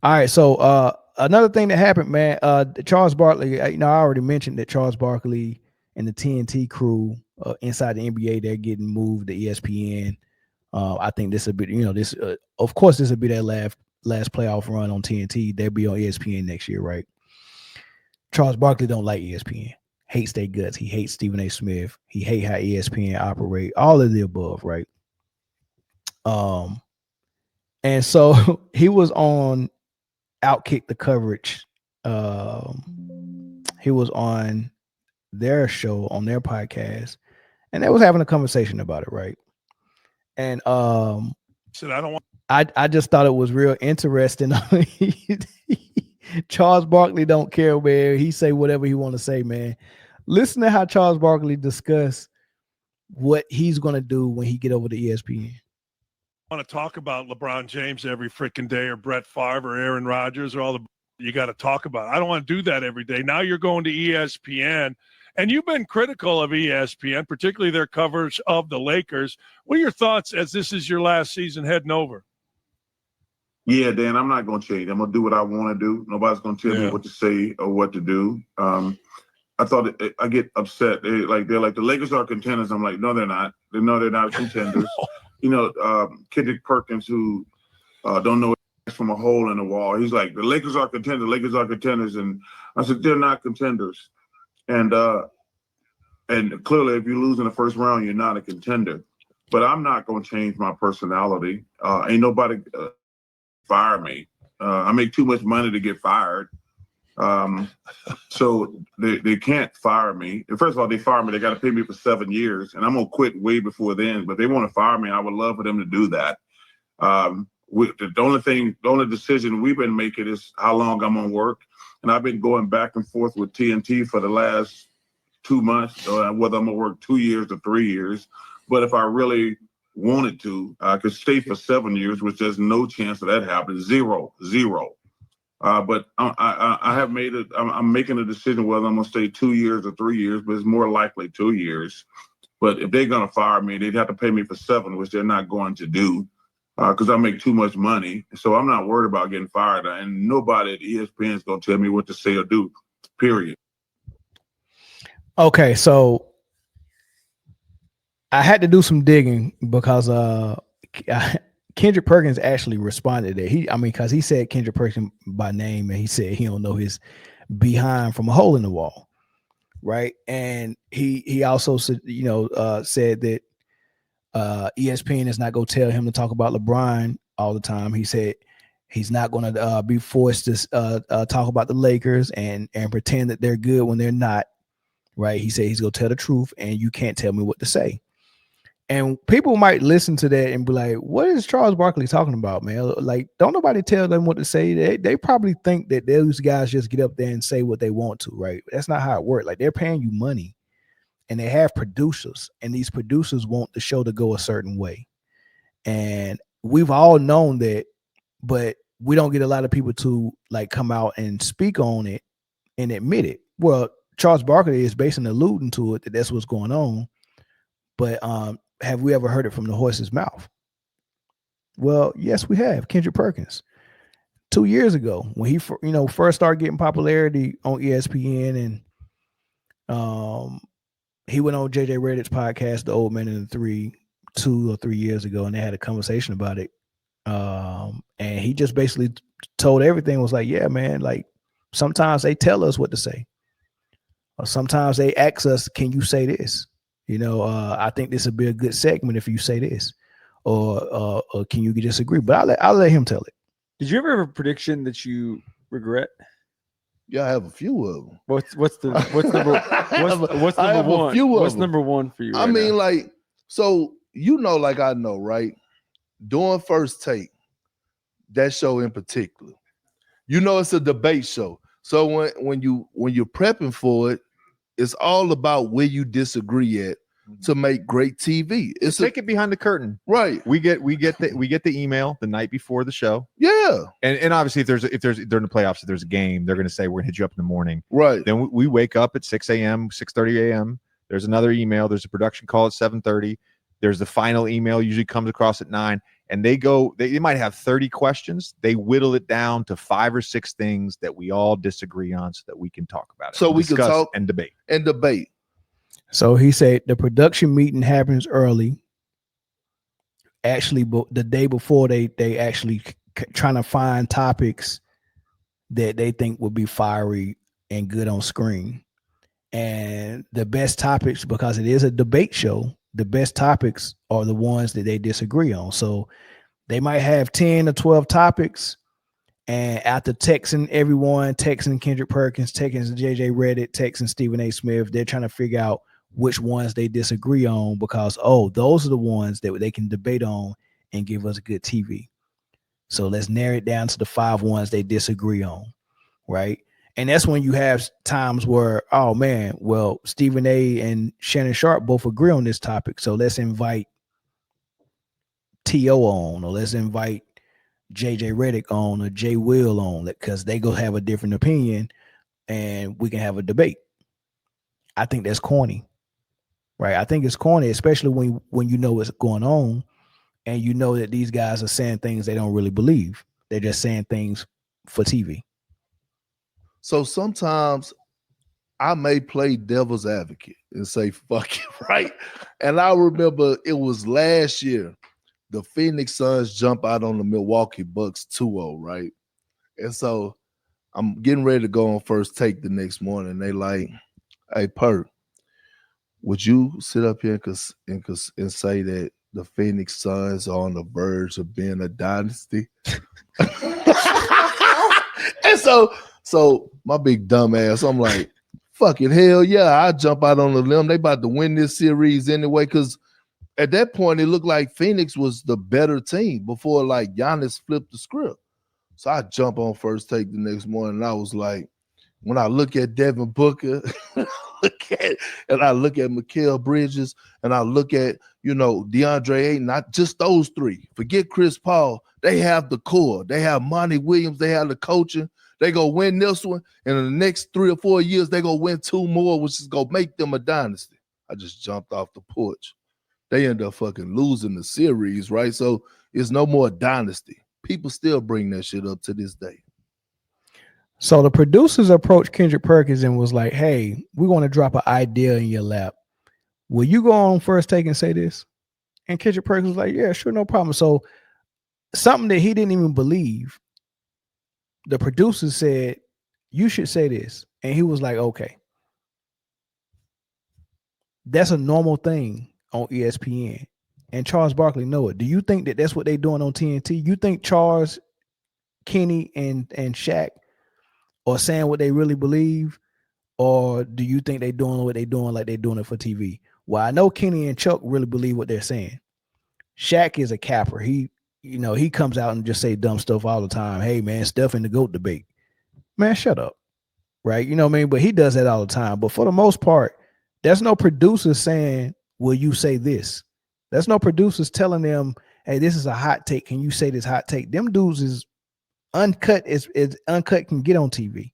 All right, so another thing that happened, man. Charles Barkley. I already mentioned that Charles Barkley and the TNT crew inside the NBA, they're getting moved to ESPN. I think this will be, this. Of course, this will be their last playoff run on TNT. They'll be on ESPN next year, right? Charles Barkley don't like ESPN. Hates their guts. He hates Stephen A. Smith. He hate how ESPN operate. All of the above, right? And so he was on Outkick the coverage. He was on their show, on their podcast, and they was having a conversation about it, right? And said, I don't want. I just thought it was real interesting. Charles Barkley don't care, man. He say whatever he want to say, man. Listen to how Charles Barkley discuss what he's gonna do when he get over to ESPN. Want to talk about LeBron James every freaking day, or Brett Favre, or Aaron Rodgers, or all the you got to talk about. I don't want to do that every day. Now you're going to ESPN, and you've been critical of ESPN, particularly their coverage of the Lakers. What are your thoughts as this is your last season heading over? Yeah, Dan, I'm not going to change. I'm going to do what I want to do. Nobody's going to tell me what to say or what to do. I thought I get upset. They're like the Lakers are contenders. I'm like, no, they're not. No, they're not contenders. Kendrick Perkins, who don't know from a hole in the wall. He's like, the Lakers are contenders. The Lakers are contenders, and I said they're not contenders. And clearly, if you lose in the first round, you're not a contender. But I'm not going to change my personality. Ain't nobody fire me. I make too much money to get fired. So they can't fire me. And first of all, they fire me. They got to pay me for 7 years, and I'm going to quit way before then. But they want to fire me. I would love for them to do that. The only decision we've been making is how long I'm going to work. And I've been going back and forth with TNT for the last 2 months, whether I'm going to work 2 years or 3 years. But if I really wanted to, I could stay for 7 years, which there's no chance of that happening. Zero. But I have made it. I'm making a decision whether I'm going to stay 2 years or 3 years, but it's more likely 2 years. But if they're going to fire me, they'd have to pay me for 7, which they're not going to do because I make too much money. So I'm not worried about getting fired. And nobody at ESPN is going to tell me what to say or do, period. Okay, so I had to do some digging because Kendrick Perkins actually responded that because he said Kendrick Perkins by name, and he said he don't know his behind from a hole in the wall, right? And he also said, said that ESPN is not going to tell him to talk about LeBron all the time. He said he's not going to be forced to talk about the Lakers and pretend that they're good when they're not, right? He said he's going to tell the truth, and you can't tell me what to say. And people might listen to that and be like, what is Charles Barkley talking about, man? Like, don't nobody tell them what to say. They probably think that those guys just get up there and say what they want to, right? That's not how it works. Like, they're paying you money, and they have producers, and these producers want the show to go a certain way. And we've all known that, but we don't get a lot of people to like come out and speak on it and admit it. Well, Charles Barkley is basically alluding to it, that that's what's going on. But have we ever heard it from the horse's mouth? Well, yes, we have. Kendrick Perkins, 2 years ago, when he first started getting popularity on ESPN, and he went on JJ Reddit's podcast, The Old Man and the Three, 2 or 3 years ago, and they had a conversation about it. And he just basically told everything, was like, yeah, man, like sometimes they tell us what to say, or sometimes they ask us, can you say this? I think this would be a good segment if you say this, or can you disagree? But I'll let him tell it. Did you ever have a prediction that you regret? Yeah, I have a few of them. What's number one? What's number one for you? I mean, like, so like I know, right? Doing First Take, that show in particular, it's a debate show. So when you're prepping for it, it's all about where you disagree at to make great TV. Take it behind the curtain, right? We get the email the night before the show. Yeah, and obviously if there's during the playoffs, if there's a game, they're going to say we're going to hit you up in the morning. Right. Then we wake up at 6 a.m., 6:30 a.m. There's another email. There's a production call at 7:30. There's the final email, usually comes across at 9, and they might have 30 questions. They whittle it down to 5 or 6 things that we all disagree on so that we can talk about it. So we can talk and debate. So he said the production meeting happens early. Actually, the day before they actually trying to find topics that they think would be fiery and good on screen. And the best topics, because it is a debate show, the best topics are the ones that they disagree on. So they might have 10 or 12 topics, and after texting everyone, texting Kendrick Perkins, texting JJ Redick, texting Stephen A. Smith, they're trying to figure out which ones they disagree on, because those are the ones that they can debate on and give us good TV. So let's narrow it down to the 5 ones they disagree on, right? And that's when you have times where, oh man, well, Stephen A. and Shannon Sharp both agree on this topic, so let's invite T.O. on, or let's invite JJ Redick on, or Jay Will on, because they go have a different opinion and we can have a debate. I think that's corny, right? I think it's corny, especially when you know what's going on and you know that these guys are saying things they don't really believe. They're just saying things for TV. So sometimes I may play devil's advocate and say, fuck it, right? And I remember it was last year, the Phoenix Suns jump out on the Milwaukee Bucks 2-0, right? And so I'm getting ready to go on First Take the next morning. They like, hey, Perk, would you sit up here and say that the Phoenix Suns are on the verge of being a dynasty? And so my big dumb ass, I'm like, fucking hell yeah, I jump out on the limb. They about to win this series anyway, because at that point, it looked like Phoenix was the better team before like Giannis flipped the script. So I jump on First Take the next morning, and I was like, when I look at Devin Booker, and I look at Mikal Bridges, and I look at, DeAndre Ayton, not just those 3. Forget Chris Paul. They have the core. They have Monty Williams. They have the coaching. They go win this one, and in the next 3 or 4 years, they go win 2 more, which is gonna make them a dynasty. I just jumped off the porch. They end up fucking losing the series, right? So it's no more dynasty. People still bring that shit up to this day. So the producers approached Kendrick Perkins and was like, hey, we want to drop an idea in your lap. Will you go on First Take and say this? And Kendrick Perkins was like, yeah, sure, no problem. So something that he didn't even believe, the producers said, you should say this. And he was like, okay. That's a normal thing on ESPN. And Charles Barkley know it. Do you think that that's what they're doing on TNT? You think Charles, Kenny, and Shaq are saying what they really believe? Or do you think they're doing what they're doing like they're doing it for TV? Well, I know Kenny and Chuck really believe what they're saying. Shaq is a capper. He comes out and just say dumb stuff all the time. Hey, man, Steph in the GOAT debate. Man, shut up. Right? You know what I mean? But he does that all the time. But for the most part, there's no producer saying, will you say this? There's no producers telling them, hey, this is a hot take. Can you say this hot take? Them dudes is uncut as uncut can get on TV.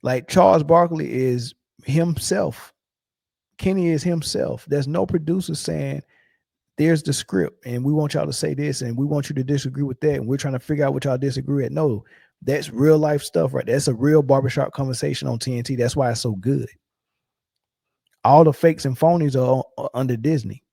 Like Charles Barkley is himself. Kenny is himself. There's no producer saying, there's the script and we want y'all to say this and we want you to disagree with that and we're trying to figure out what y'all disagree at. No, that's real life stuff, right? That's a real barbershop conversation on TNT. That's why it's so good. All the fakes and phonies are under Disney.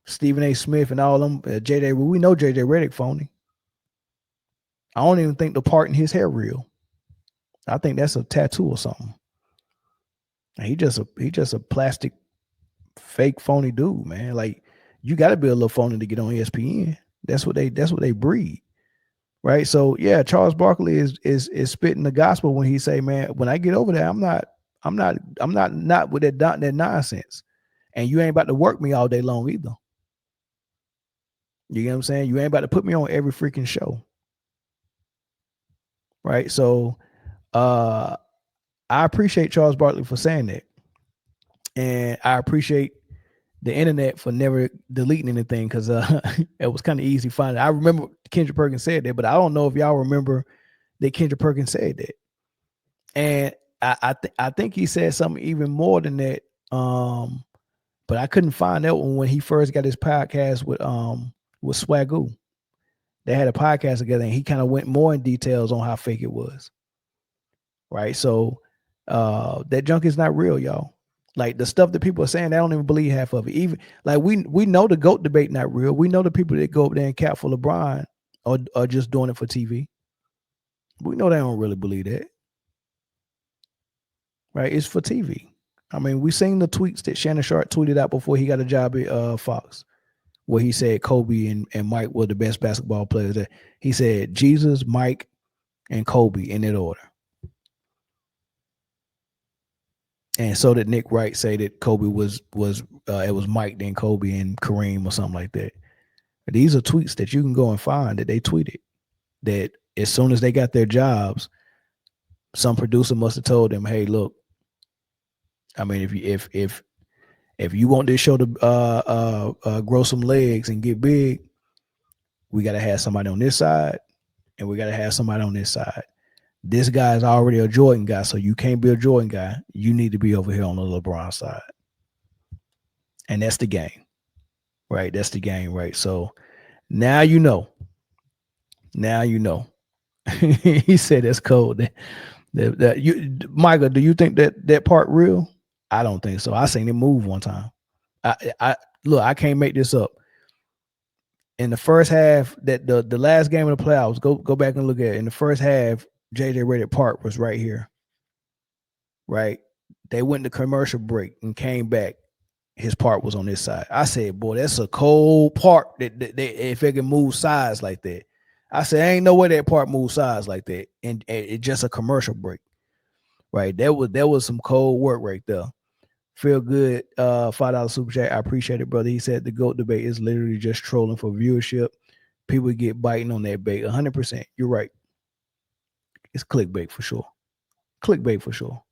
Stephen A. Smith and all them, JJ, we know JJ Redick phony. I don't even think the part in his hair real. I think that's a tattoo or something. He just a plastic fake phony dude, man. Like you got to be a little phony to get on ESPN. That's what they breed, right? So yeah, Charles Barkley is spitting the gospel when he say, man, when I get over there, I'm not with that nonsense, and you ain't about to work me all day long either. You get what I'm saying? You ain't about to put me on every freaking show, right? So, I appreciate Charles Barkley for saying that. And I appreciate the internet for never deleting anything because it was kind of easy finding. I remember Kendrick Perkins said that, but I don't know if y'all remember that Kendrick Perkins said that. And I think he said something even more than that. But I couldn't find that one when he first got his podcast with Swagoo. They had a podcast together, and he kind of went more in details on how fake it was. Right. So that junk is not real, y'all. Like the stuff that people are saying, they don't even believe half of it. Even like we know the GOAT debate not real. We know the people that go up there and cap for LeBron are just doing it for TV. We know they don't really believe that. Right? It's for TV. I mean, we seen the tweets that Shannon Sharp tweeted out before he got a job at Fox, where he said Kobe and Mike were the best basketball players. That he said Jesus, Mike, and Kobe in that order. And so did Nick Wright say that Kobe was it was Mike, then Kobe, and Kareem or something like that. But these are tweets that you can go and find that they tweeted. That as soon as they got their jobs, some producer must have told them, "Hey, look, I mean, if you want this show to grow some legs and get big, we got to have somebody on this side, and we got to have somebody on this side. This guy is already a Jordan guy, so you can't be a Jordan guy. You need to be over here on the LeBron side." And that's the game, right? That's the game, right? So now you know. Now you know. He said that's cold. Michael, do you think that part real? I don't think so. I seen it move one time. I look, I can't make this up. In the first half, that the last game of the playoffs, go back and look at it. In the first half, JJ Redick Park was right here. Right? They went to commercial break and came back. His part was on this side. I said, boy, that's a cold part that if it can move sides like that. I said, ain't no way that part moves sides like that. And it's just a commercial break. Right? There was some cold work right there. Feel good, $5 super chat. I appreciate it, brother. He said the GOAT debate is literally just trolling for viewership. People get biting on that bait. 100%. You're right. It's clickbait for sure. Clickbait for sure.